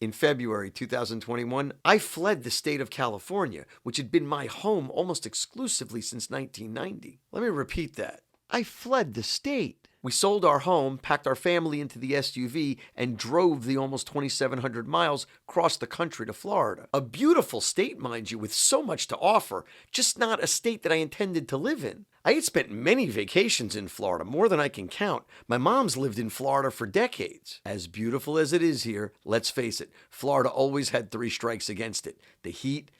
In February 2021, I fled the state of California, which had been my home almost exclusively since 1990. Let me repeat that. I fled the state. We sold our home, packed our family into the SUV, and drove the almost 2,700 miles across the country to Florida. A beautiful state, mind you, with so much to offer, just not a state that I intended to live in. I had spent many vacations in Florida, more than I can count. My mom's lived in Florida for decades. As beautiful as it is here, let's face it, Florida always had three strikes against it: the heat,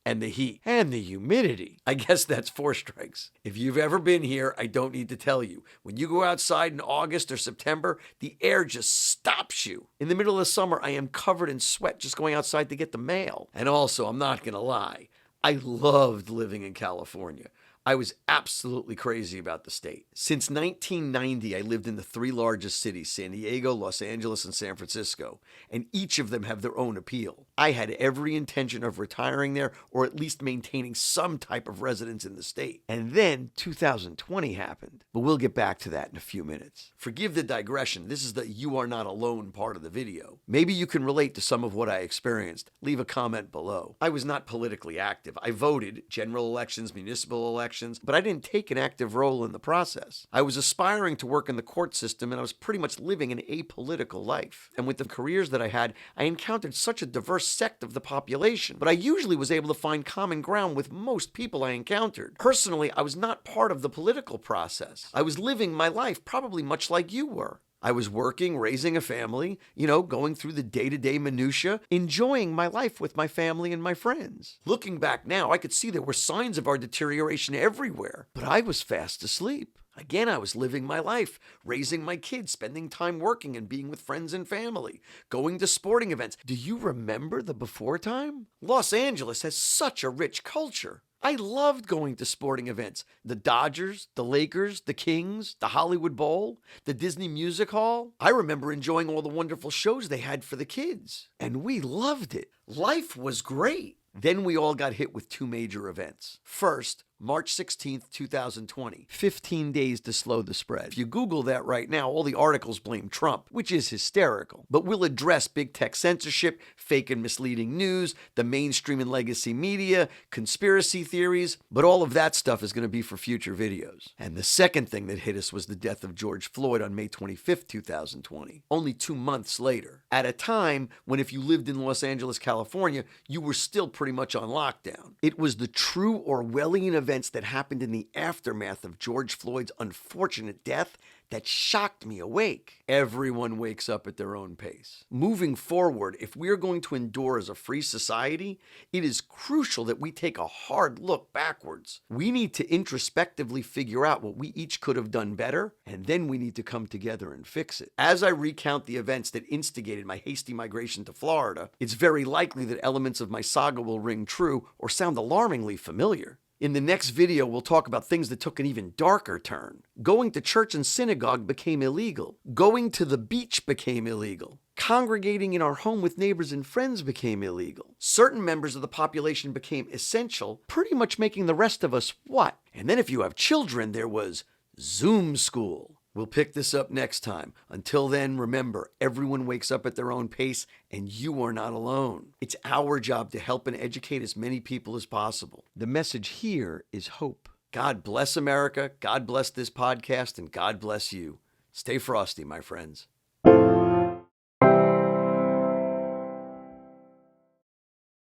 and the heat. And the humidity. I guess that's four strikes. If you've ever been here, I don't need to tell you. When you go outside in August or September, the air just stops you. In the middle of the summer, I am covered in sweat just going outside to get the mail. And also, I'm not gonna lie, I loved living in California. I was absolutely crazy about the state. Since 1990, I lived in the three largest cities, San Diego, Los Angeles, and San Francisco, and each of them have their own appeal. I had every intention of retiring there or at least maintaining some type of residence in the state. And then 2020 happened, but we'll get back to that in a few minutes. Forgive the digression. This is the "you are not alone" part of the video. Maybe you can relate to some of what I experienced. Leave a comment below. I was not politically active. I voted, general elections, municipal elections, but I didn't take an active role in the process. I was aspiring to work in the court system, and I was pretty much living an apolitical life. And with the careers that I had, I encountered such a diverse sect of the population, but I usually was able to find common ground with most people I encountered. Personally, I was not part of the political process. I was living my life probably much like you were. I was working, raising a family, going through the day-to-day minutia, enjoying my life with my family and my friends. Looking back now, I could see there were signs of our deterioration everywhere, but I was fast asleep. Again, I was living my life, raising my kids, spending time working and being with friends and family, going to sporting events. Do you remember the before time? Los Angeles has such a rich culture. I loved going to sporting events. The Dodgers, the Lakers, the Kings, the Hollywood Bowl, the Disney Music Hall. I remember enjoying all the wonderful shows they had for the kids. And we loved it. Life was great. Then we all got hit with two major events. First, March 16th, 2020, 15 days to slow the spread. If you Google that right now, all the articles blame Trump, which is hysterical. But we'll address big tech censorship, fake and misleading news, the mainstream and legacy media, conspiracy theories, but all of that stuff is going to be for future videos. And the second thing that hit us was the death of George Floyd on May 25th, 2020, only 2 months later, at a time when if you lived in Los Angeles, California, you were still pretty much on lockdown. It was the true Orwellian events that happened in the aftermath of George Floyd's unfortunate death that shocked me awake. Everyone wakes up at their own pace. Moving forward, if we are going to endure as a free society, it is crucial that we take a hard look backwards. We need to introspectively figure out what we each could have done better, and then we need to come together and fix it. As I recount the events that instigated my hasty migration to Florida, it's very likely that elements of my saga will ring true or sound alarmingly familiar. In the next video, we'll talk about things that took an even darker turn. Going to church and synagogue became illegal. Going to the beach became illegal. Congregating in our home with neighbors and friends became illegal. Certain members of the population became essential, pretty much making the rest of us what? And then if you have children, there was Zoom school. We'll pick this up next time. Until then, remember, everyone wakes up at their own pace, and you are not alone. It's our job to help and educate as many people as possible. The message here is hope. God bless America, God bless this podcast, and God bless you. Stay frosty, my friends.